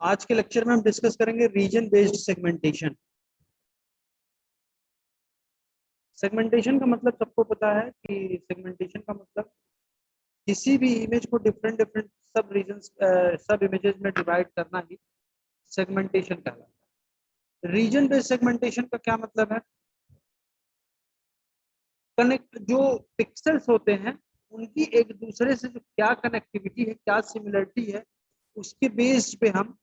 आज के लेक्चर में हम डिस्कस करेंगे रीजन बेस्ड सेगमेंटेशन। सेगमेंटेशन का मतलब सबको पता है कि सेगमेंटेशन का मतलब किसी भी इमेज को डिफरेंट डिफरेंट सब रीजन्स सब इमेजेस में डिवाइड करना ही सेगमेंटेशन कहलाता है। रीजन बेस्ड सेगमेंटेशन का क्या मतलब है? कनेक्ट जो पिक्सेल्स होते हैं उनकी एक दूसरे से जो क्या कनेक्टिविटी है, क्या सिमिलरिटी है, उसके बेस पे हम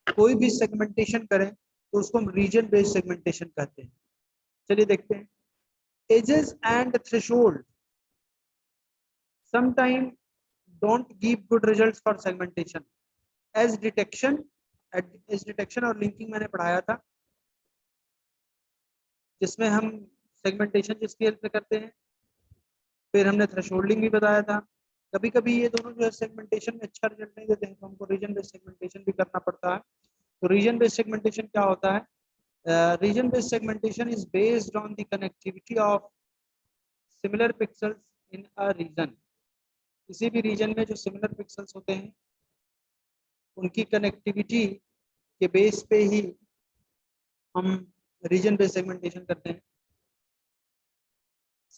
कोई भी सेगमेंटेशन करें तो उसको हम रीजन बेस्ड सेगमेंटेशन कहते हैं। चलिए देखते हैं। edges and threshold sometimes don't give good results for segmentation as detection और linking मैंने पढ़ाया था, जिसमें हम सेगमेंटेशन जिस स्केल पे करते हैं, फिर हमने थ्रेशोल्डिंग भी बताया था। कभी कभी ये दोनों जो है सेगमेंटेशन में अच्छा रिजल्ट नहीं देते हैं तो हमको रीजन बेस्ड सेगमेंटेशन भी करना पड़ता है। तो रीजन बेस्ड सेगमेंटेशन क्या होता है? Region based segmentation is based on the connectivity of similar pixels in a region. किसी भी रीजन में जो सिमिलर पिक्सेल्स होते हैं उनकी कनेक्टिविटी के बेस पे ही हम रीजन बेस्ड सेगमेंटेशन करते हैं।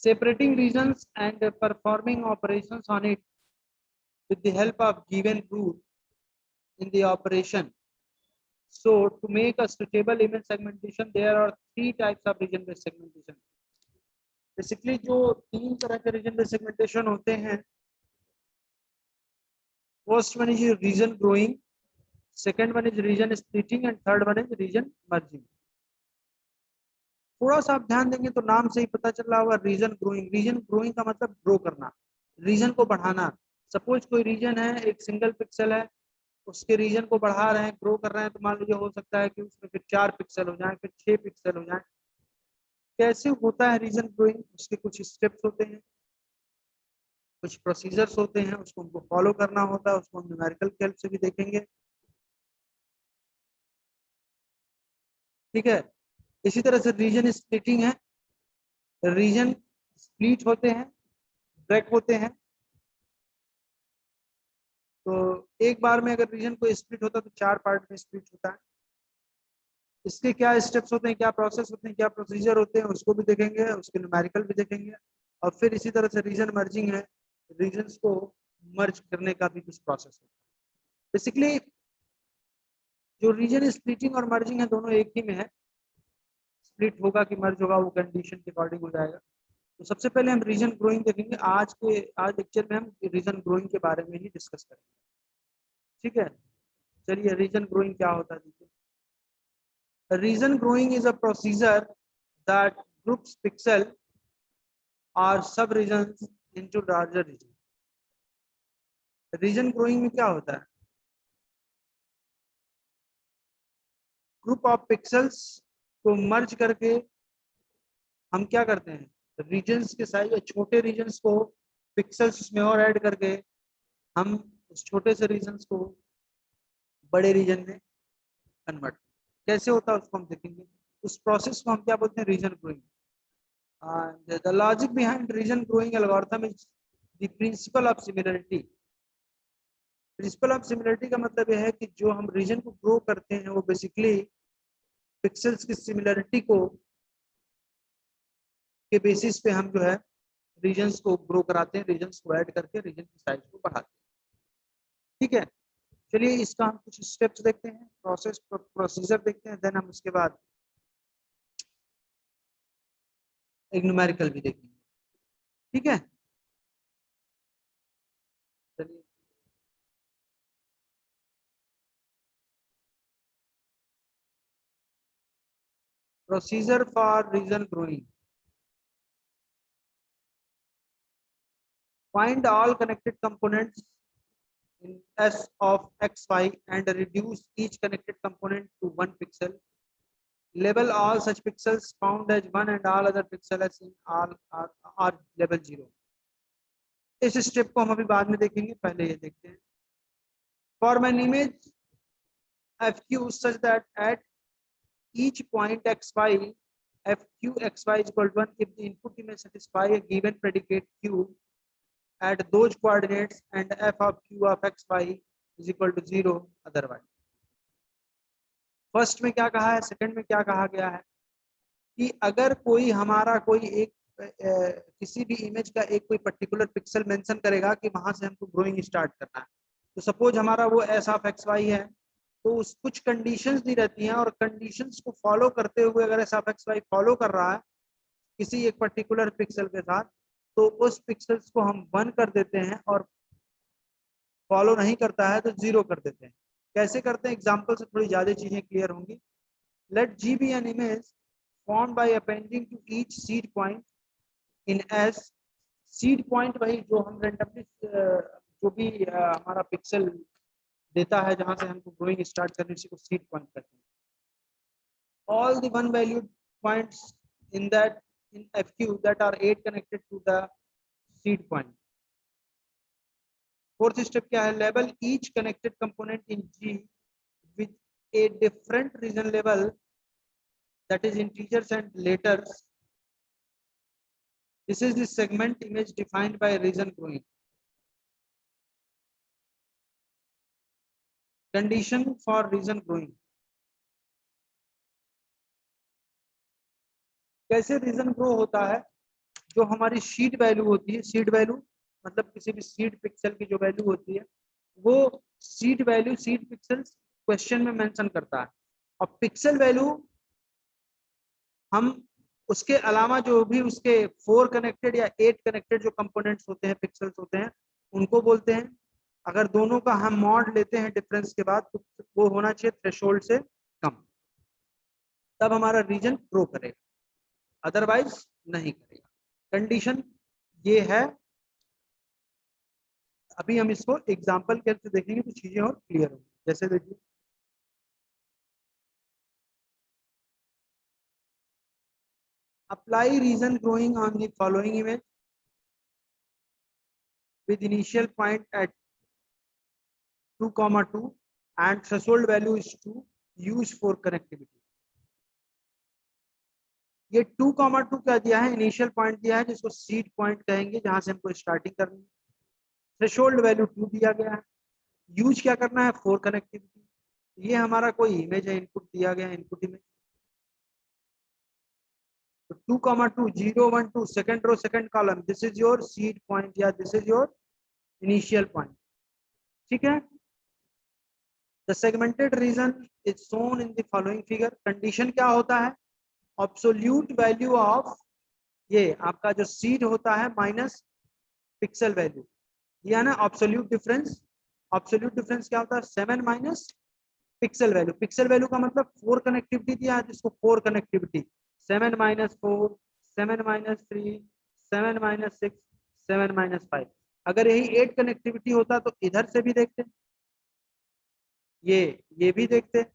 Separating regions and performing operations on it with the help of given rule in the operation. So to make a suitable image segmentation there are three types of region based segmentation. Basically जो तीन तरह के region based segmentation होते हैं, first one is region growing, second one is region splitting and third one is region merging. थोड़ा सा आप ध्यान देंगे तो नाम से ही पता चल रहा होगा रीजन ग्रोइंग। रीजन ग्रोइंग का मतलब ग्रो करना, रीजन को बढ़ाना। सपोज कोई रीजन है, एक सिंगल पिक्सल है, उसके रीजन को बढ़ा रहे हैं, ग्रो कर रहे हैं, तो मान लीजिए हो सकता है कि उसमें फिर 4 पिक्सल हो जाए, फिर 6 पिक्सल हो जाए। कैसे होता है रीजन ग्रोइंग? उसके कुछ स्टेप्स होते हैं, कुछ प्रोसीजर्स होते हैं, उसको हमको फॉलो करना होता है। उसको हम न्यूमेरिकल की हेल्प से भी देखेंगे, ठीक है। इसी तरह से रीजन स्प्लिटिंग है, रीजन स्प्लिट होते हैं, ब्रेक होते हैं। तो एक बार में अगर रीजन को स्प्लिट होता है तो 4 पार्ट में स्प्लिट होता है। इसके क्या स्टेप्स होते हैं, क्या प्रोसेस होते हैं, क्या प्रोसीजर होते हैं, उसको भी देखेंगे, उसके न्यूमेरिकल भी देखेंगे। और फिर इसी तरह से रीजन मर्जिंग है, रीजन्स को मर्ज करने का भी कुछ प्रोसेस होता है। बेसिकली जो रीजन स्प्लिटिंग और मर्जिंग है दोनों एक ही में है। स्प्लिट होगा कि मर्ज होगा वो कंडीशन के अकॉर्डिंग हो जाएगा। तो सबसे पहले हम रीजन ग्रोइंग देखेंगे। आज लेक्चर में हम रीजन ग्रोइंग के बारे में ही डिस्कस करेंगे, ठीक है। चलिए रीजन ग्रोइंग क्या होता है देखिए। Region growing is a procedure that groups pixel और sub regions into larger region. Region growing में क्या होता है? ग्रुप ऑफ पिक्सेल्स को मर्ज करके हम क्या करते हैं, रीजन्स के साइज, छोटे रीजन्स को पिक्सेल्स उसमें और ऐड करके हम उस छोटे से रीजन्स को बड़े रीजन में कन्वर्ट। कैसे होता है उसको हम देखेंगे। उस प्रोसेस को हम क्या बोलते हैं? Region growing. The logic behind region growing algorithm is the principle of similarity. Principle of similarity का मतलब यह है कि जो हम रीजन को ग्रो करते हैं वो बेसिकली पिक्सेल्स की सिमिलरिटी को के बेसिस पे हम जो है रीजन्स को ग्रो कराते हैं, रीजन्स को ऐड करके रीजन की साइज को बढ़ाते हैं, ठीक है। चलिए इसका हम कुछ स्टेप्स देखते हैं, प्रोसीजर देखते हैं, देन हम उसके बाद एक न्यूमेरिकल भी देखेंगे, ठीक है। चलिए procedure for region growing. Find all connected components in S of xy and reduce each connected component to 1 pixel. Label all such pixels found as 1 and all other pixels in all are label 0. इस step को हम अभी बाद में देखेंगे, पहले ये देखते हैं। Form an image FQ such that at each point xy FQ xy is equal to 1 if the input image satisfy a given predicate Q at those coordinates and f of Q of xy is equal to 0 otherwise. First में क्या कहा है, second में क्या कहा गया है कि अगर कोई हमारा कोई एक किसी भी इमेज का एक कोई पर्टिकुलर पिक्सल मेंशन करेगा कि वहां से हमको ग्रोइंग स्टार्ट करना है, तो सपोज हमारा वो एस ऑफ एक्स वाई है, तो उस कुछ कंडीशंस दी रहती हैं और कंडीशंस को फॉलो करते हुए अगर S of X Y follow कर रहा है किसी एक पर्टिकुलर पिक्सल के साथ, तो उस पिक्सल्स को हम 1 कर देते हैं और फॉलो नहीं करता है तो 0 कर देते हैं। कैसे करते हैं, एग्जाम्पल से थोड़ी ज्यादा चीजें क्लियर होंगी। Let G be an image formed by appending to each seed point in S। Seed point वही जो हम रेंडमली जो भी हमारा पिक्सल देता है जहां से हमको ग्रोइंग स्टार्ट करने को सीड पॉइंट कहते हैं। All the one valued points in that in FQ that are 8 connected to the seed point। Fourth step क्या है, label each connected component in G with a different region level, that is integers and letters। This is the segment image defined by region growing। Condition for region growing। कैसे reason grow होता है, जो हमारी seed value होती है, seed value मतलब किसी भी सीड पिक्सल की जो वैल्यू होती है वो seed value seed pixels question में मेंशन करता है, और पिक्सल वैल्यू हम उसके अलावा जो भी उसके 4 कनेक्टेड या 8 कनेक्टेड जो कंपोनेंट्स होते हैं पिक्सल्स होते हैं उनको बोलते हैं। अगर दोनों का हम मॉड लेते हैं डिफरेंस के बाद तो वो होना चाहिए थ्रेशोल्ड से कम, तब हमारा रीजन ग्रो करेगा, अदरवाइज नहीं करेगा। कंडीशन ये है, अभी हम इसको एग्जांपल के से देखेंगे तो चीजें और क्लियर होंगी। जैसे देखिए apply region growing on the following image with initial point at 2,2 and threshold value is 2, use for connectivity। ये 2,2 क्या दिया है, इनिशियल पॉइंट दिया है जिसको सीड पॉइंट कहेंगे जहां से हमको स्टार्टिंग करनी है। थ्रेशोल्ड वैल्यू 2 दिया गया है, यूज क्या करना है, फॉर कनेक्टिविटी। ये हमारा कोई इमेज है, इनपुट दिया गया इनपुट इमेज, तो 2,2 0 1 2 second row second column, this is your seed point या this is your initial point. ठीक है, the segmented region is shown in the following figure. Condition क्या होता है, एब्सोल्यूट वैल्यू ऑफ ये आपका जो सीड होता है माइनस पिक्सल वैल्यू, ये है ना एब्सोल्यूट डिफरेंस। एब्सोल्यूट डिफरेंस क्या होता है, 7 minus pixel value. Pixel value का मतलब 4 कनेक्टिविटी दिया है जिसको 4 connectivity, 7 minus 4, 7 minus 3, 7 minus 6, 7 minus 5। अगर यही 8 कनेक्टिविटी होता तो इधर से भी देखते, ये भी देखते,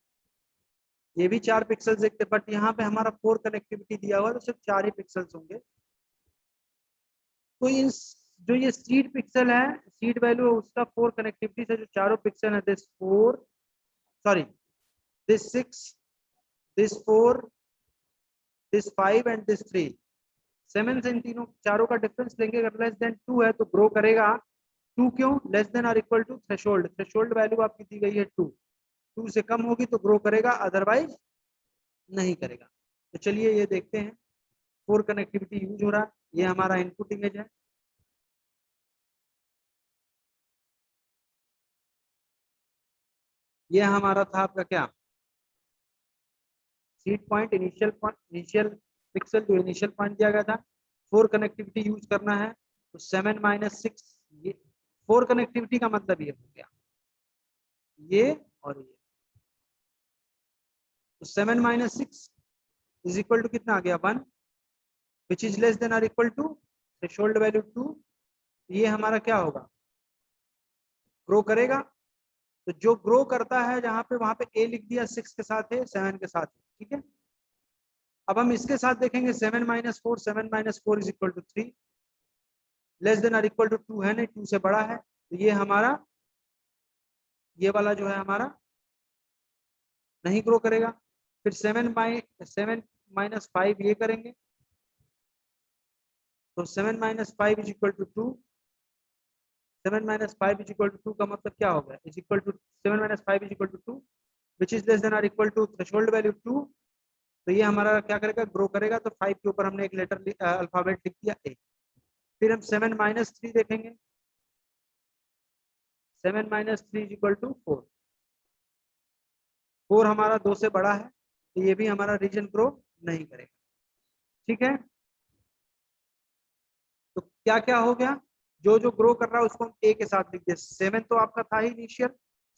ये भी 4 पिक्सल्स देखते, बट यहाँ पे हमारा 4 कनेक्टिविटी दिया हुआ तो सिर्फ 4 ही पिक्सल्स होंगे। तो इन जो ये सीड पिक्सल है, सीड वैल्यू उसका 4 कनेक्टिविटी से जो चारों पिक्सल है, this 4 sorry this 6, this 4, this 5 and this 3, 7 से इन तीनों चारों का डिफरेंस लेंगे, अगर लेस देन 2 है तो ग्रो करेगा। 2 क्यों, लेस देन और equal to threshold, threshold value आपकी दी गई है 2, 2 से कम होगी तो ग्रो करेगा, अदरवाइज नहीं करेगा। तो चलिए ये देखते हैं, 4 कनेक्टिविटी यूज हो रहा है, ये हमारा इनपुट इमेज है। ये हमारा था आपका क्या, सीड पॉइंट, इनिशियल पिक्सल जो इनिशियल पॉइंट दिया गया था। 4 कनेक्टिविटी यूज करना है तो 7 माइनस 6, ये 4 कनेक्टिविटी का मतलब ये हो गया, ये और ये, तो 7 माइनस 6 इज इक्वल टू कितना आ गया, 1, विच इज लेस देन और इक्वल टू थ्रेशोल्ड वैल्यू 2। ये हमारा क्या होगा, ग्रो करेगा। तो जो ग्रो करता है जहां पे वहां पे ए लिख दिया, 6 के साथ है 7 के साथ है, ठीक है। अब हम इसके साथ देखेंगे 7 minus 4, 7 minus 4 is equal to 3, less than और इक्वल टू 2 है नहीं, 2 से बड़ा है, तो ये हमारा ये वाला जो है हमारा नहीं ग्रो करेगा। फिर 7 माइनस 5 ये करेंगे, तो 7 minus 5 is equal to 2, 7 minus 5 is equal to 2 का मतलब क्या होगा, is equal to 7 minus 5 is equal to 2, which is less than or equal to threshold value 2, तो ये हमारा क्या करेगा, ग्रो करेगा। तो 5 के ऊपर हमने एक लेटर अल्फाबेट लिख दिया ए। फिर हम 7 माइनस 3 देखेंगे, 7 माइनस 3 इज इक्वल टू 4। 4 हमारा 2 से बड़ा है, तो ये भी हमारा रीजन ग्रो नहीं करेगा। ठीक है, तो क्या क्या हो गया, जो जो ग्रो कर रहा है उसको हम ए के साथ लिख दिए। 7 तो आपका था ही इनिशियल,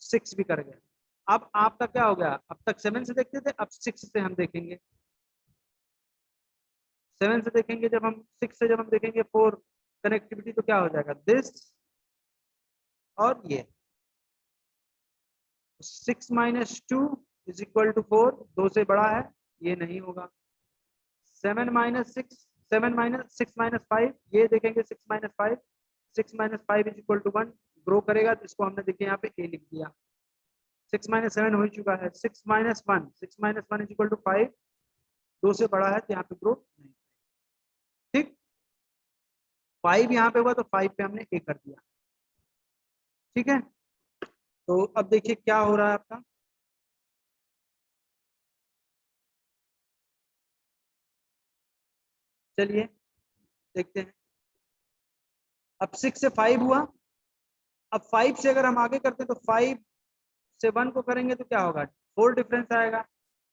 6 भी कर गया। अब आपका क्या हो गया, अब तक 7 से देखते थे, अब 6 से हम देखेंगे। 7 से देखेंगे जब हम, 6 से जब हम देखेंगे 4 कनेक्टिविटी, तो क्या हो जाएगा, दिस और ये। 6 माइनस 2 इज इक्वल टू 4, 2 से बड़ा है, ये नहीं होगा। 7 माइनस 6, 7 माइनस 6 माइनस 5, ये देखेंगे 6 minus 5, 6 minus 5 is equal to 1, grow करेगा, तो इसको हमने देखिए यहाँ पे ए लिख दिया। 6 माइनस 7 हो चुका है। 6 minus 1, 6 minus 1 is equal to 5, 2 से बड़ा है, तो यहाँ पे ग्रो नहीं। ठीक, 5 यहाँ पे हुआ, तो 5 पे हमने ए कर दिया। ठीक है, तो अब देखिए क्या हो रहा है आपका। चलिए देखते हैं। अब 6 से 5 हुआ, अब 5 से अगर हम आगे करते हैं तो 5 से 1 को करेंगे तो क्या होगा, 4 डिफरेंस आएगा।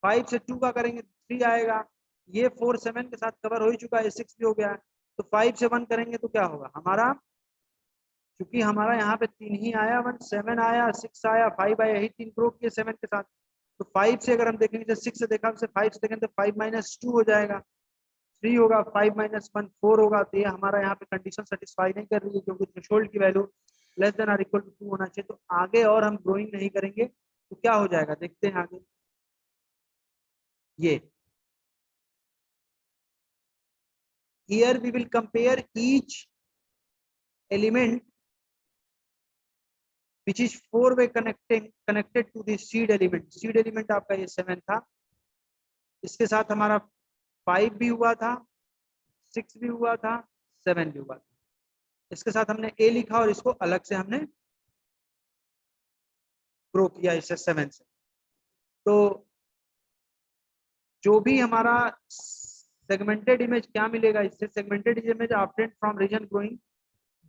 5 से 2 का करेंगे 3 आएगा। ये 4 7 के साथ कवर हो ही चुका है, 6 भी हो गया है। तो 5 से 1 करेंगे तो क्या होगा हमारा, क्योंकि हमारा यहाँ पे 3 ही आया, 1 7 आया, 6 आया, 5 आया, यही 3 ग्रुप किए 7 के साथ। तो 5 से अगर हम देखेंगे, जैसे 6 से देखा, 5 से देखेंगे तो 5 माइनस 2 हो जाएगा, 3 होगा, 5 माइनस 1 4 होगा। तो ये हमारा यहाँ पे कंडीशन सेटिस्फाई नहीं कर रही है, क्योंकि थ्रेशोल्ड की value less than or equal to 2 होना चाहिए। तो आगे और हम ग्रोइंग नहीं करेंगे, तो क्या हो जाएगा देखते हैं आगे। ये here we will compare each element which is four way connected to the seed element। seed element आपका ये 7 था, इसके साथ हमारा 5 भी हुआ था, 6 भी हुआ था, 7 भी हुआ था। इसके साथ हमने ए लिखा और इसको अलग से हमने ग्रो किया इसे 7 से। तो जो भी हमारा सेगमेंटेड इमेज क्या मिलेगा इससे, segmented image obtained from region growing,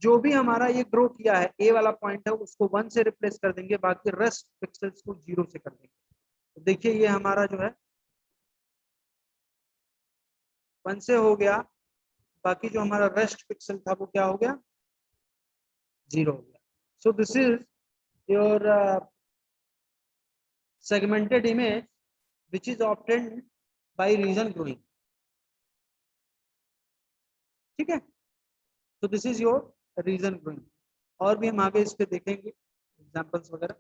जो भी हमारा ये ग्रो किया है ए वाला पॉइंट है उसको 1 से रिप्लेस कर देंगे, बाकी रेस्ट पिक्सेल्स को 0 से कर देंगे। तो देखिए ये हमारा जो है 1 से हो गया, बाकी जो हमारा रेस्ट पिक्सल था वो क्या हो गया, 0 हो गया। So this is your segmented image which is obtained by region growing. ठीक है, तो this is your region growing. और भी हम आगे इस पे देखेंगे एग्जांपल्स वगैरह,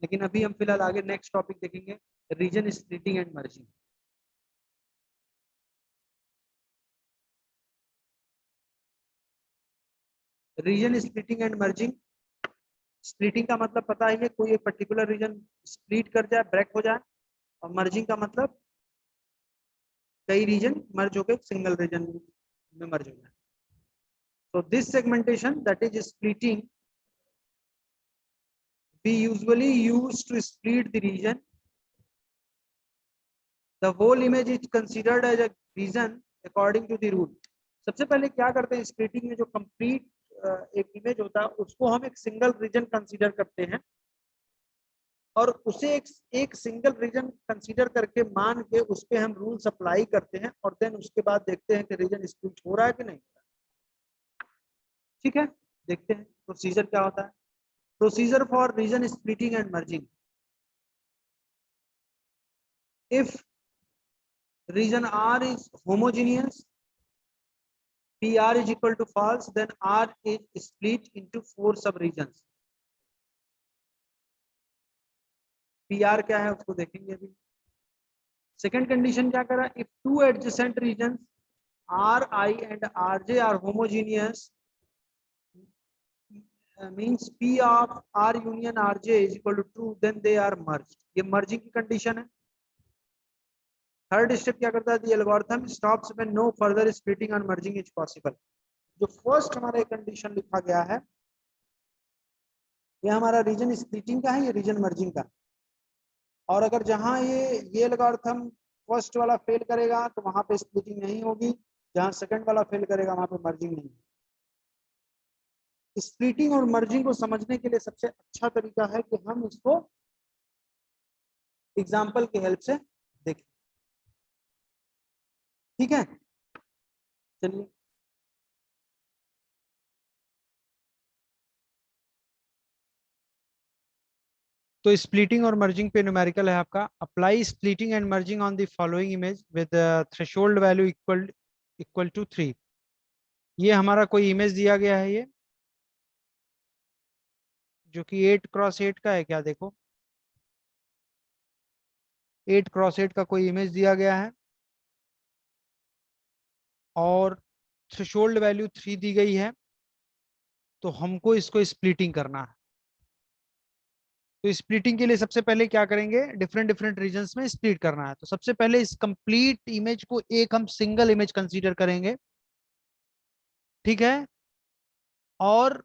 लेकिन अभी हम फिलहाल आगे नेक्स्ट टॉपिक देखेंगे, region splitting and merging. Region splitting and merging, splitting का मतलब पता ही है, कोई एक पर्टिकुलर रीजन स्प्लिट कर जाए, ब्रेक हो जाए। और मर्जिंग का मतलब कई रीजन मर्ज होकर सिंगल रीजन में मर्ज हो जाए। So this segmentation, that is splitting, we usually use to split the region. The whole image is considered as a region according to the rule. सबसे पहले क्या करते हैं स्प्लिटिंग में, जो कंप्लीट एक इमेज होता है उसको हम एक सिंगल रीजन कंसीडर करते हैं, और उसे एक सिंगल रीजन कंसीडर करके मान के उस पे हम रूल्स अप्लाई करते हैं, और देन उसके बाद देखते हैं कि रीजन स्प्लिट हो रहा है कि नहीं। ठीक है, देखते हैं प्रोसीजर क्या होता है। Procedure for region splitting and merging, if region R is homogeneous, PR is equal to false, then R is split into 4 subregions। PR क्या है उसको देखेंगे अभी। सेकंड कंडीशन क्या करा, if two adjacent regions RI and RJ are homogeneous, means P of R union RJ is equal to true, then they are merged। ये merging की condition है। थर्ड स्टेप क्या करता है, the algorithm stops when no further splitting and merging is possible. जो first हमारा condition लिखा गया है, ये हमारा रीजन स्प्लिटिंग का है, ये रीजन मर्जिंग का। और अगर जहां ये एल्गोरिथम फर्स्ट वाला फेल करेगा तो वहां पे स्प्लिटिंग नहीं होगी, जहां सेकंड वाला फेल करेगा वहां पे मर्जिंग नहीं होगी। स्प्लिटिंग और मर्जिंग को समझने के लिए सबसे अच्छा तरीका है कि हम इसको एग्जाम्पल की हेल्प से देखें। ठीक है, चलिए। तो स्प्लिटिंग और मर्जिंग पे न्यूमेरिकल है आपका। Apply splitting and merging on the following image with threshold value equal equal to 3। ये हमारा कोई इमेज दिया गया है, ये जो कि 8x8 का है क्या, देखो 8x8 का कोई इमेज दिया गया है और थ्रेशोल्ड वैल्यू 3 दी गई है। तो हमको इसको स्प्लिटिंग करना है। तो स्प्लिटिंग के लिए सबसे पहले क्या करेंगे, डिफरेंट डिफरेंट रीजन्स में स्प्लिट करना है। तो सबसे पहले इस कंप्लीट इमेज को एक हम सिंगल इमेज कंसीडर करेंगे, ठीक है। और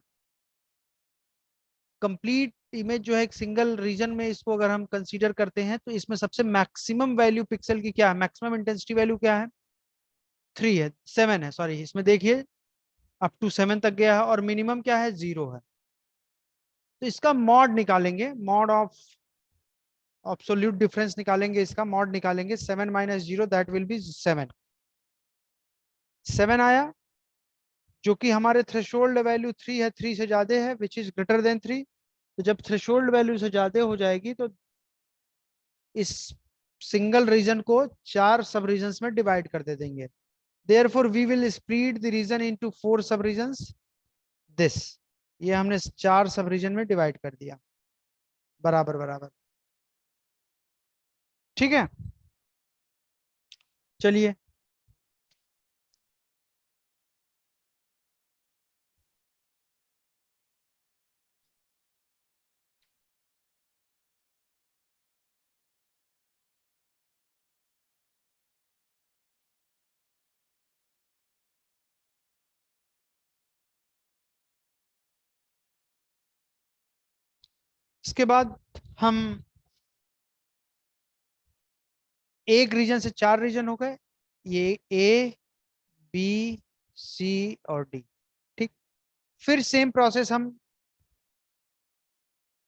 कंप्लीट इमेज जो है एक सिंगल रीजन में, इसको अगर हम कंसीडर करते हैं तो इसमें सबसे मैक्सिमम वैल्यू पिक्सल की क्या है, मैक्सिमम इंटेंसिटी वैल्यू क्या है, 3 है, 7 है, सॉरी इसमें देखिए अप टू 7 तक गया है, और मिनिमम क्या है, 0 है। तो इसका मॉड निकालेंगे, मॉड ऑफ एब्सोल्यूट डिफरेंस निकालेंगे, इसका मॉड निकालेंगे, 7 माइनस 0 दैट विल बी 7। 7 आया, जो कि हमारे थ्रेशोल्ड वैल्यू 3 है, 3 से ज्यादा है, विच इज ग्रेटर देन 3। तो जब थ्रेशोल्ड वैल्यू से ज्यादा हो जाएगी तो इस सिंगल रीजन को 4 सब रीजन्स में डिवाइड कर दे देंगे। Therefore we will split the region into 4 sub regions this. ये हमने 4 सब रीजन में डिवाइड कर दिया, बराबर बराबर, ठीक है। चलिए, इसके बाद हम एक रीजन से 4 रीजन हो गए, ये ए बी सी और डी, ठीक। फिर सेम प्रोसेस हम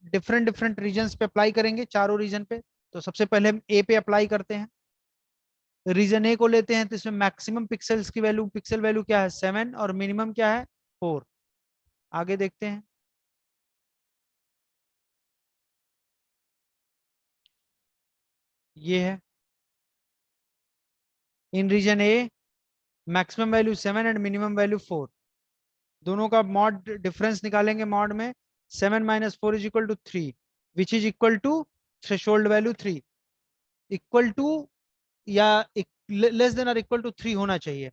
डिफरेंट डिफरेंट रीजन्स पे अप्लाई करेंगे, चारों रीजन पे। तो सबसे पहले हम ए पे अप्लाई करते हैं। रीजन ए को लेते हैं, तो इसमें मैक्सिमम पिक्सल्स की वैल्यू, पिक्सल वैल्यू क्या है, 7, और मिनिमम क्या है, 4। आगे देखते हैं। ये है in region A, maximum value 7 and minimum value 4। दोनों का मॉड डिफरेंस निकालेंगे, मॉड में 7 minus 4 is equal to 3, which is equal to threshold value 3। Equal to या लेस देन और इक्वल टू 3 होना चाहिए।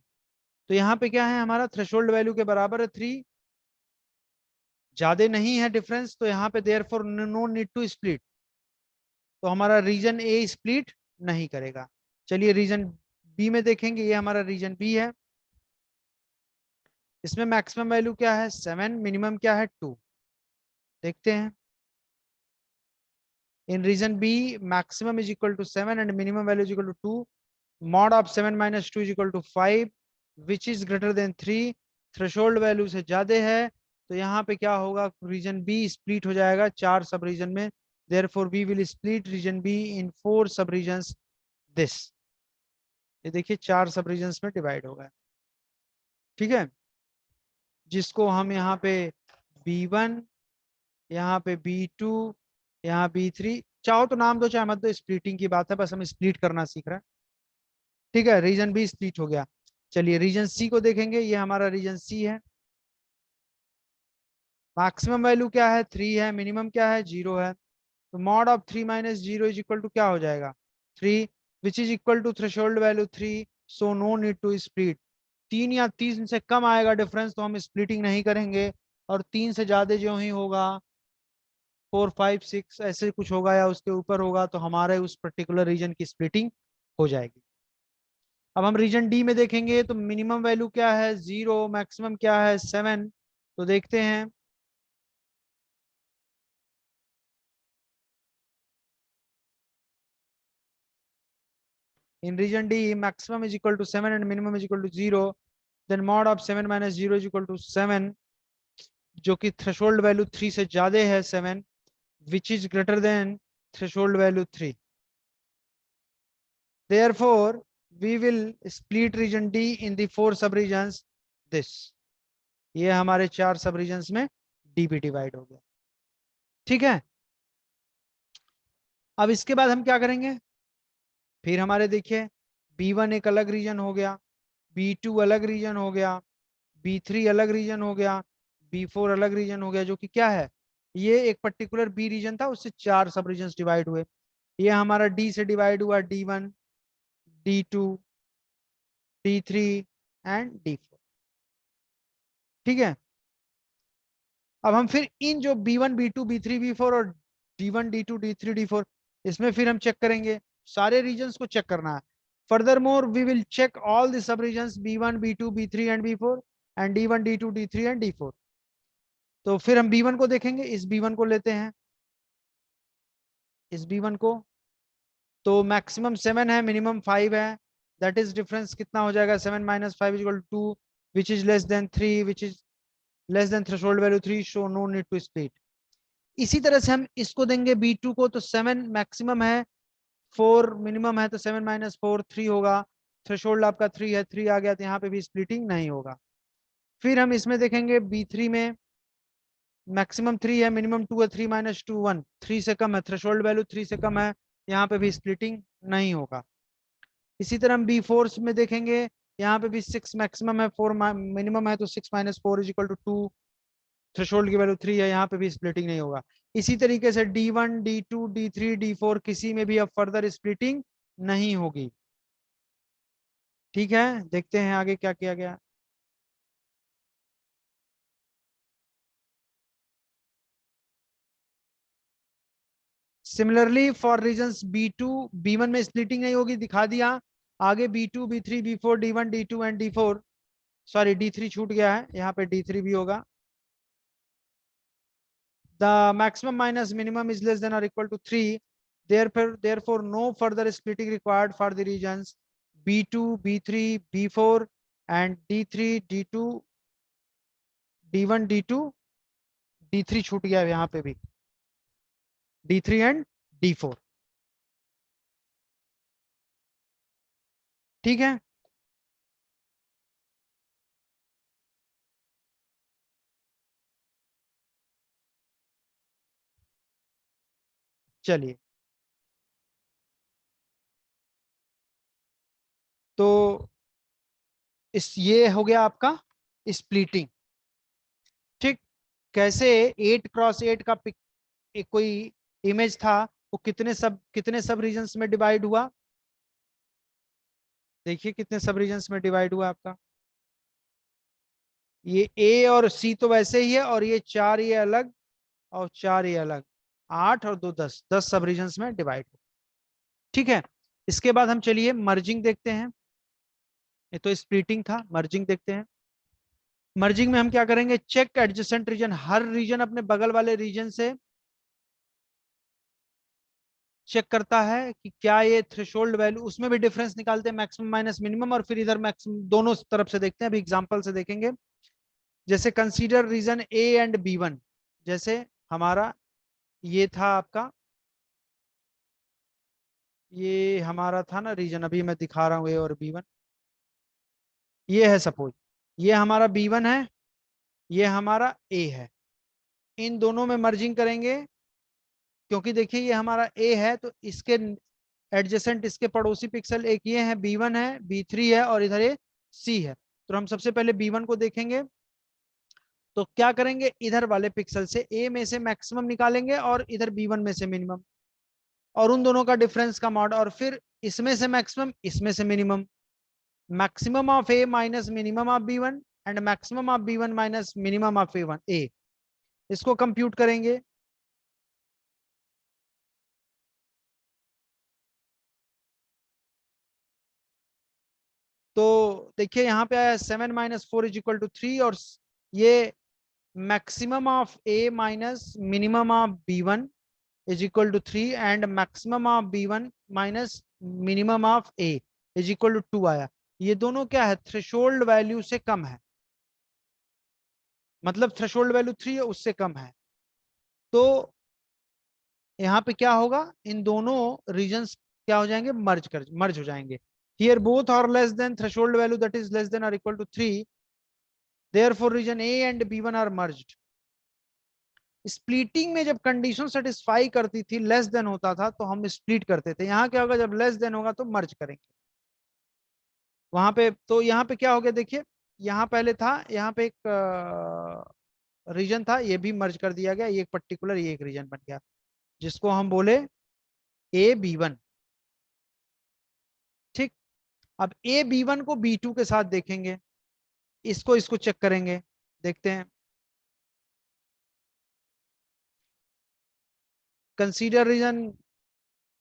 तो यहाँ पे क्या है, हमारा थ्रेशोल्ड वैल्यू के बराबर है 3, ज्यादा नहीं है डिफरेंस, तो यहाँ पे therefore no need to split. तो हमारा रीजन ए स्प्लिट नहीं करेगा। चलिए रीजन बी में देखेंगे, ये हमारा रीजन बी है। इसमें मैक्सिमम वैल्यू क्या है, 7, मिनिमम क्या है, 2। देखते हैं। In region B maximum is equal to 7 and minimum value is equal to 2। Mod of 7 minus 2 is equal to 5, which is greater than 3। Threshold value से ज्यादा है, तो यहाँ पे क्या होगा, रीजन बी स्प्लिट हो जाएगा 4 सब रीजन में। Therefore we will split region B in 4 sub regions this. ये देखिए 4 सब रीजन्स में डिवाइड हो गया, ठीक है। जिसको हम यहाँ पे B1, यहाँ पे B2, यहाँ B3, चाहो तो नाम दो चाहे मत दो, स्प्लिटिंग की बात है, बस हम स्प्लिट करना सीख रहे हैं, ठीक है। रीजन बी स्प्लिट हो गया। चलिए रीजन सी को देखेंगे, ये हमारा रीजन सी है। मैक्सिमम वैल्यू क्या है, 3 है, मिनिमम क्या है, 0 है। तो mod of 3 minus 0 is equal to क्या हो जाएगा, 3, which is equal to threshold value 3, so no need to split. 3 या 3 से कम आएगा डिफरेंस तो हम स्प्लिटिंग नहीं करेंगे, और 3 से ज्यादा जो ही होगा, 4 5 6 ऐसे कुछ होगा या उसके ऊपर होगा, तो हमारे उस पर्टिकुलर रीजन की स्प्लिटिंग हो जाएगी। अब हम रीजन डी में देखेंगे, तो मिनिमम वैल्यू क्या है, 0, मैक्सिमम क्या है, 7। तो देखते हैं। in region D maximum is equal to 7 and minimum is equal to 0, then mod of 7 minus 0 is equal to 7, जो कि threshold value 3 से ज्यादा है 7, which is greater than threshold value 3. Therefore, we will split region D in the 4 subregions. This, ये हमारे 4 subregions में D भी divide हो गया. ठीक है. अब इसके बाद हम क्या करेंगे, फिर हमारे देखिए B1 एक अलग रीजन हो गया, B2 अलग रीजन हो गया, B3 अलग रीजन हो गया, B4 अलग रीजन हो गया, जो कि क्या है, ये एक पर्टिकुलर B रीजन था, उससे 4 सब रीजन डिवाइड हुए. ये हमारा D से डिवाइड हुआ D1, D2, D3 and D4. ठीक है. अब हम फिर इन जो B1, B2, B3, B4 और D1, D2, D3, D4, इसमें फिर हम चेक करेंगे, सारे रीजन्स को चेक करना है. Furthermore, we will check all the sub-regions B1, B2, B3 and B4 and D1, D2, D3 and D4. तो फिर हम B1 को देखेंगे, इस B1 को लेते हैं, इस B1 को, तो मैक्सिमम 7 है, मिनिमम 5 है, दैट इज डिफरेंस कितना हो जाएगा, 7 minus 5 is equal to 2, which is less than 3, which is less than threshold value 3, so no need to split. इसी तरह से हम इसको देंगे B2 को, तो 7 मैक्सिमम है, 4 मिनिमम है, तो 7 minus 4 3 होगा, थ्रेशोल्ड आपका 3 है, 3 आ गया, तो यहाँ पे भी स्प्लिटिंग नहीं होगा. फिर हम इसमें देखेंगे B3 में मैक्सिमम 3 है, मिनिमम 2 है, 3 minus 2 1, 3 से कम है, थ्रेशोल्ड वैल्यू 3 से कम है, यहाँ पे भी स्प्लिटिंग नहीं होगा. इसी तरह हम B4 में देखेंगे, यहाँ पे भी 6 मैक्सिमम है, 4 मिनिमम है, तो 6 minus 4 is equal to 2, threshold की वैल्यू 3 है, यहाँ पे भी स्प्लिटिंग नहीं होगा. इसी तरीके से D1, D2, D3, D4 किसी में भी अब फर्दर स्प्लिटिंग नहीं होगी. ठीक है, देखते हैं आगे क्या किया गया. Similarly for regions B2, B1 में स्प्लिटिंग नहीं होगी, दिखा दिया. आगे B2, B3, B4, D1, D2 and D4, sorry D3 छूट गया है, यहाँ पे D3 भी होगा. The maximum minus minimum is less than or equal to 3. Therefore, no further splitting required for the regions B2, B3, B4 and D3, D2, D1, D2, D3 छूट गया यहाँ पे भी, D3 एंड D4. ठीक है. चलिए, तो इस ये हो गया आपका स्प्लिटिंग. ठीक. कैसे 8x8 का एक कोई इमेज था, वो कितने सब रीजन्स में डिवाइड हुआ, देखिए कितने सब रीजन्स में डिवाइड हुआ आपका. ये A और C तो वैसे ही है, और ये 4 ये अलग और 4 ये अलग, 8 और 2 10, 10 सब रीजन्स में डिवाइड हो. ठीक है. इसके बाद हम चलिए मर्जिंग देखते हैं. ये तो स्प्लिटिंग था, मर्जिंग देखते हैं. मर्जिंग में हम क्या करेंगे, चेक एडजेसेंट रीजन, हर रीजन अपने बगल वाले रीजन से चेक करता है कि क्या ये थ्रेशोल्ड वैल्यू, उसमें भी डिफरेंस निकालते हैं, मैक्सिमम माइनस मिनिमम, और फिर इधर मैक्सिमम, दोनों तरफ से देखते हैं. अभी एग्जांपल से देखेंगे. जैसे consider region A and B1, जैसे हमारा ये था आपका, ये हमारा था ना रीजन, अभी मैं दिखा रहा हूँ A और B1, ये है सपोज, ये हमारा B1 है, ये हमारा A है. इन दोनों में मर्जिंग करेंगे, क्योंकि देखिए ये हमारा A है, तो इसके एडजेसेंट, इसके पड़ोसी पिक्सल एक ये है, B1 है, B3 है, और इधर ये C है. तो हम सबसे पहले B1 को देखेंगे. तो क्या करेंगे, इधर वाले पिक्सल से A में से मैक्सिमम निकालेंगे और इधर B1 में से मिनिमम, और उन दोनों का डिफरेंस का मॉड, और फिर इसमें से मैक्सिमम, इसमें से minimum, maximum of A minus minimum of B1 and maximum of B1 minus minimum of A, इसको कंप्यूट करेंगे. तो देखिए यहाँ पे आया 7 minus 4 is equal to 3, और ये maximum of A minus minimum of B1 is equal to 3 and maximum of B1 minus minimum of A is equal to 2 आया। ये दोनों क्या है, थ्रेशोल्ड वैल्यू से कम है, मतलब थ्रेशोल्ड वैल्यू 3 है उससे कम है। तो यहाँ पे क्या होगा, इन दोनों रीजन्स क्या हो जाएंगे, मर्ज हो जाएंगे। Here both are less than threshold value that is less than और equal to 3, therefore region A and B one are merged. Splitting में जब कंडीशन सेटिस्फाई करती थी, लेस देन होता था तो हम स्प्लिट करते थे। यहाँ क्या होगा, जब लेस देन होगा तो मर्ज करेंगे वहां पे। तो यहाँ पे क्या हो गया देखिए, यहाँ पहले था, यहाँ पे एक रीजन था, ये भी मर्ज कर दिया गया, ये एक पर्टिकुलर ये एक रीजन बन गया जिसको हम बोले A B1। ठीक, अब A B1 को B2 के साथ देखेंगे, इसको इसको चेक करेंगे, देखते हैं। Consider region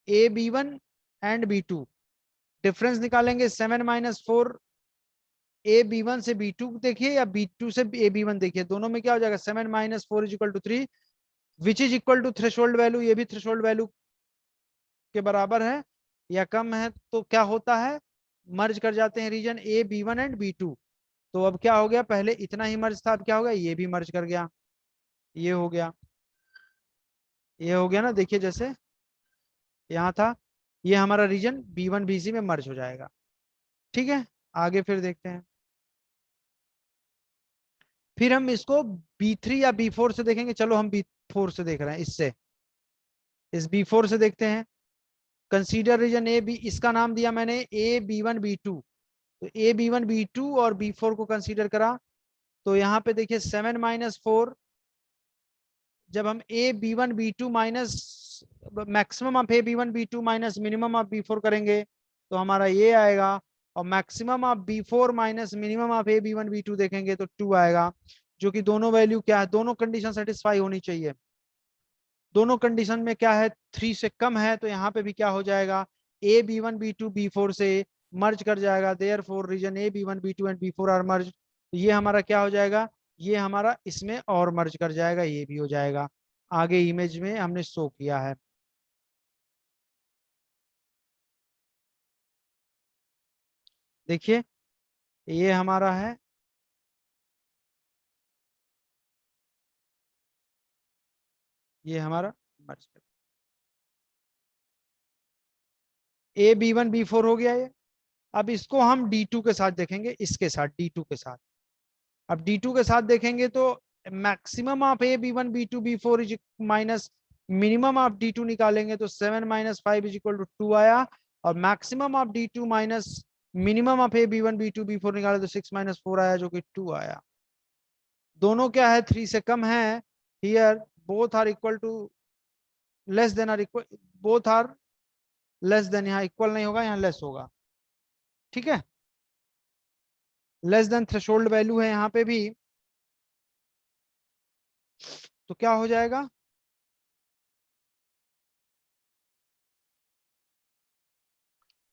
A B1 and B2, difference निकालेंगे 7 - 4। A B1 से B2 देखिए या B2 से A B1 देखिए, दोनों में क्या हो जाएगा, 7 - 4 is equal to 3, which is equal to threshold value, ये भी थ्रेशोल्ड वैल्यू के बराबर है या कम है। तो क्या होता है, मर्ज कर जाते हैं reason A B1 and B2। तो अब क्या हो गया, पहले इतना ही मर्ज था, अब क्या हो गया, ये भी मर्ज कर गया, ये हो गया, ये हो गया ना। देखिए जैसे यहाँ था, ये हमारा रीजन B1 BC में मर्ज हो जाएगा। ठीक है, आगे फिर देखते हैं। फिर हम इसको B3 या B4 से देखेंगे। चलो हम B4 से देख रहे हैं, इससे इस B4 से देखते हैं। कंसीडर रीजन ए बी, इसका नाम दिया मैंने A B1 B2। तो A B1 B2 और B4 को कंसीडर करा। तो यहाँ पे देखिए 7 - 4, जब हम A B1 B2 minus maximum of A B1 B2 minus minimum of B4 करेंगे तो हमारा ये आएगा, और maximum of B4 minus minimum of A B1 B2 देखेंगे तो 2 आएगा, जो कि दोनों वैल्यू क्या है, दोनों कंडीशन सेटिस्फाई होनी चाहिए। दोनों कंडीशन में क्या है, 3 से कम है, तो यहाँ पे भी क्या हो जाएगा, A B1 B2 B4 से मर्ज कर जाएगा, therefore region A B1 B2 and B4 are merge. ये हमारा क्या हो जाएगा, ये हमारा इसमें और मर्ज कर जाएगा, ये भी हो जाएगा। आगे इमेज में हमने शो किया है। देखिए ये हमारा है, ये हमारा मर्ज कर A B1 B4 हो गया ये। अब इसको हम D2 के साथ देखेंगे, इसके साथ D2 के साथ। अब D2 के साथ देखेंगे तो maximum of A B1 B2 B4 is minus minimum of D2 निकालेंगे तो 7 - 5 इज इक्वल टू 2 आया, और maximum of D2 minus minimum of A B1 B2 B4 निकाले तो 6 - 4 आया, जो कि 2 आया। दोनों क्या है, 3 से कम है। Here both are equal to less than or equal, both are less than, यहाँ इक्वल नहीं होगा, यहाँ लेस होगा। ठीक है, लेस देन थ्रेशोल्ड वैल्यू है यहाँ पे भी, तो क्या हो जाएगा,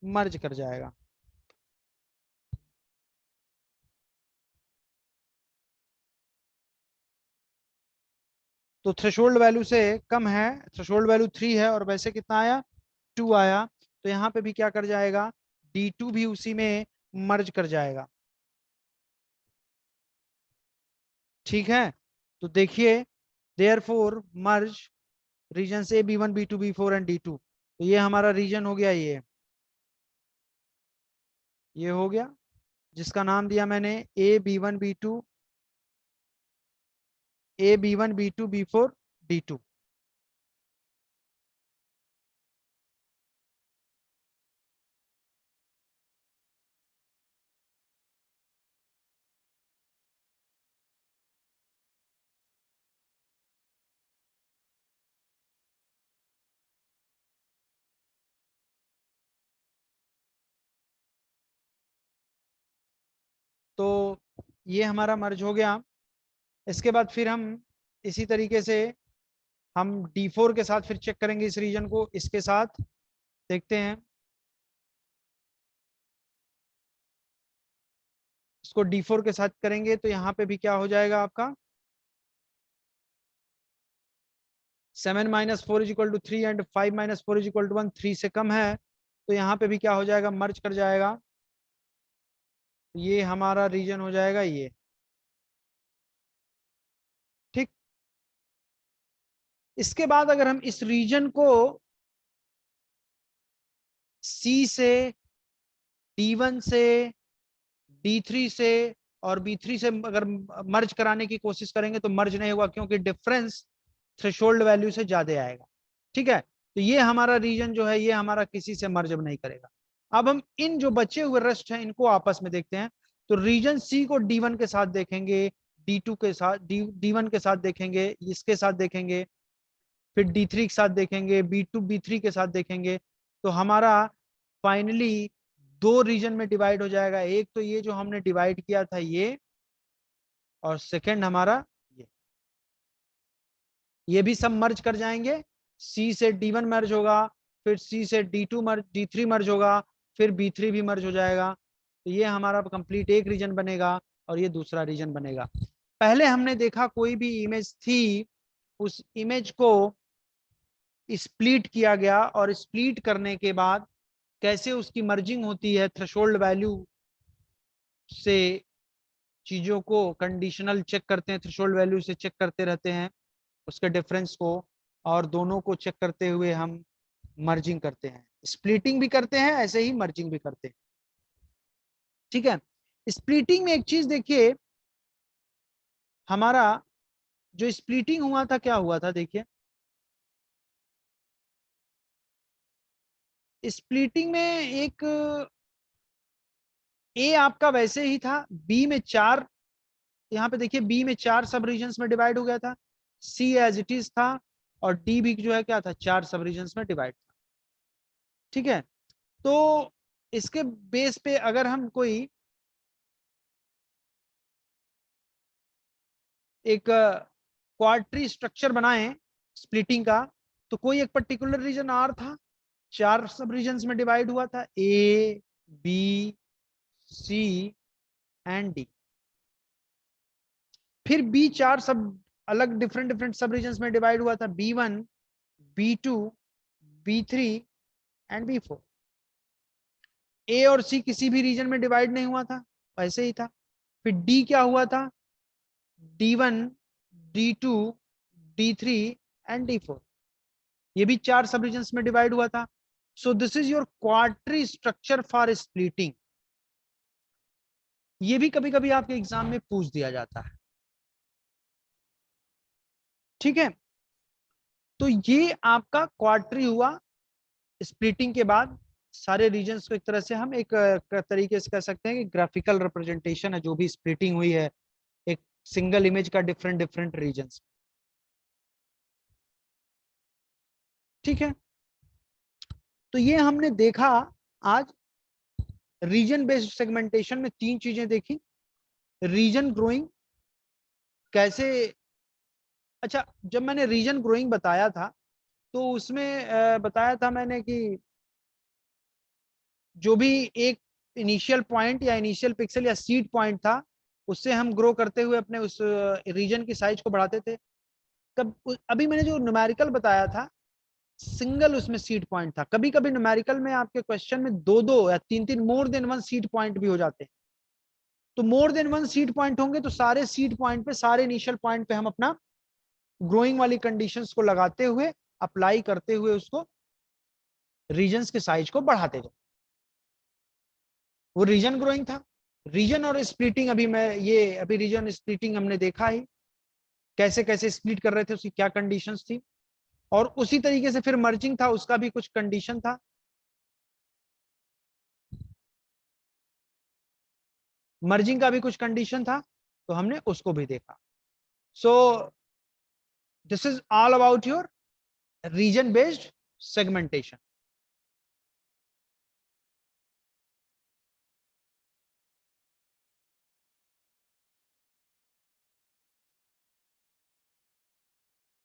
मर्ज कर जाएगा। तो थ्रेशोल्ड वैल्यू से कम है, थ्रेशोल्ड वैल्यू 3 है और वैसे कितना आया, 2 आया। तो यहाँ पे भी क्या कर जाएगा, D2 भी उसी में मर्ज कर जाएगा। ठीक है, तो देखिए देयर फोर मर्ज रीजन से B1 B2 B4 and D2। तो ये हमारा रीजन हो गया, ये हो गया, जिसका नाम दिया मैंने A B1 B2 तो ये हमारा मर्ज हो गया। इसके बाद फिर हम इसी तरीके से हम D4 के साथ फिर चेक करेंगे इस रीजन को, इसके साथ देखते हैं। इसको D4 के साथ करेंगे तो यहाँ पे भी क्या हो जाएगा आपका, 7 - 4 is equal to 3 and 5 - 4 is equal to 1, 3 से कम है। तो यहाँ पे भी क्या हो जाएगा, मर्ज कर जाएगा। ये हमारा रीजन हो जाएगा ये, ठीक। इसके बाद अगर हम इस रीजन को सी से, D1 से, D3 से और B3 से अगर मर्ज कराने की कोशिश करेंगे तो मर्ज नहीं होगा, क्योंकि डिफरेंस थ्रेशोल्ड वैल्यू से ज्यादा आएगा, ठीक है। तो ये हमारा रीजन जो है ये हमारा किसी से मर्ज नहीं करेगा। अब हम इन जो बचे हुए रेस्ट हैं इनको आपस में देखते हैं। तो रीजन सी को D1 के साथ देखेंगे, D2 के साथ, D1 के साथ देखेंगे, इसके साथ देखेंगे, फिर D3 के साथ देखेंगे, B2 B3 के साथ देखेंगे। तो हमारा फाइनली दो रीजन में डिवाइड हो जाएगा। एक तो ये जो हमने डिवाइड किया था ये, और सेकंड हमारा ये भी सब मर्ज कर जाएंगे। सी से D1 मर्ज होगा, फिर सी से D2 मर्ज, D3 मर्ज होगा, फिर B3 भी मर्ज हो जाएगा। तो ये हमारा कंप्लीट एक रीजन बनेगा और ये दूसरा रीजन बनेगा। पहले हमने देखा कोई भी इमेज थी, उस इमेज को स्प्लिट किया गया और स्प्लिट करने के बाद कैसे उसकी मर्जिंग होती है थ्रेशोल्ड वैल्यू से, चीजों को कंडीशनल चेक करते हैं, थ्रेशोल्ड वैल्यू से चेक करते रहते हैं उसके डिफरेंस को, और दोनों को चेक करते हुए हम मर्जिंग करते हैं, स्प्लिटिंग भी करते हैं, ऐसे ही मर्जिंग भी करते हैं, ठीक है। स्प्लिटिंग में एक चीज देखिए, हमारा जो स्प्लिटिंग हुआ था क्या हुआ था, देखिए स्प्लिटिंग में एक ए आपका वैसे ही था, बी में 4, यहाँ पे देखिए बी में 4 सब रीजन्स में डिवाइड हो गया था, सी एज इट इज था, और डी भी जो है क्या था, 4 सब रीजन्स में डिवाइड था, ठीक है। तो इसके बेस पे अगर हम कोई एक क्वाड्री स्ट्रक्चर बनाए स्प्लिटिंग का, तो कोई एक पर्टिकुलर रीजन आर था, 4 सब रीजन्स में डिवाइड हुआ था, A B C and D. फिर बी 4 सब अलग डिफरेंट डिफरेंट सब रीजन्स में डिवाइड हुआ था, B1 B2 B3 and B4। ए और सी किसी भी रीजन में डिवाइड नहीं हुआ था, वैसे ही था। फिर डी क्या हुआ था, D1 D2 D3 and D4, ये भी 4 सब रीजन्स में डिवाइड हुआ था। सो this is your quadri structure for splitting. ये भी कभी कभी आपके एग्जाम में पूछ दिया जाता है, ठीक है। तो ये आपका क्वाड्री हुआ, स्प्लिटिंग के बाद सारे रीजन्स को एक तरह से हम एक तरीके से कह सकते हैं कि ग्राफिकल रिप्रेजेंटेशन है जो भी स्प्लिटिंग हुई है एक सिंगल इमेज का डिफरेंट डिफरेंट रीजन्स, ठीक है। तो ये हमने देखा आज रीजन बेस्ड सेगमेंटेशन में 3 चीजें देखी। रीजन ग्रोइंग कैसे, अच्छा जब मैंने रीजन ग्रोइंग बताया था तो उसमें बताया था मैंने कि जो भी एक इनिशियल पॉइंट या इनिशियल पिक्सल या सीड पॉइंट था, उससे हम ग्रो करते हुए अपने उस रीजन की साइज को बढ़ाते थे। अभी मैंने जो न्यूमेरिकल बताया था, सिंगल उसमें सीड पॉइंट था। कभी कभी न्यूमेरिकल में आपके क्वेश्चन में 2-2 या 3-3 मोर देन 1 सीड पॉइंट भी हो जाते हैं। तो मोर देन 1 सीड पॉइंट होंगे तो सारे सीड पॉइंट पे, सारे इनिशियल पॉइंट पे हम अपना ग्रोइंग वाली कंडीशंस को लगाते हुए, अप्लाई करते हुए उसको रीजन्स के साइज को बढ़ाते जाए, वो रीजन ग्रोइंग था। रीजन और स्प्लिटिंग अभी मैं ये अभी रीजन स्प्लिटिंग हमने देखा ही, कैसे कैसे स्प्लिट कर रहे थे, उसकी क्या कंडीशंस थी, और उसी तरीके से फिर मर्जिंग था, उसका भी कुछ कंडीशन था। मर्जिंग का भी कुछ कंडीशन था, तो हमने उसको भी देखा। So this is all about your region based segmentation.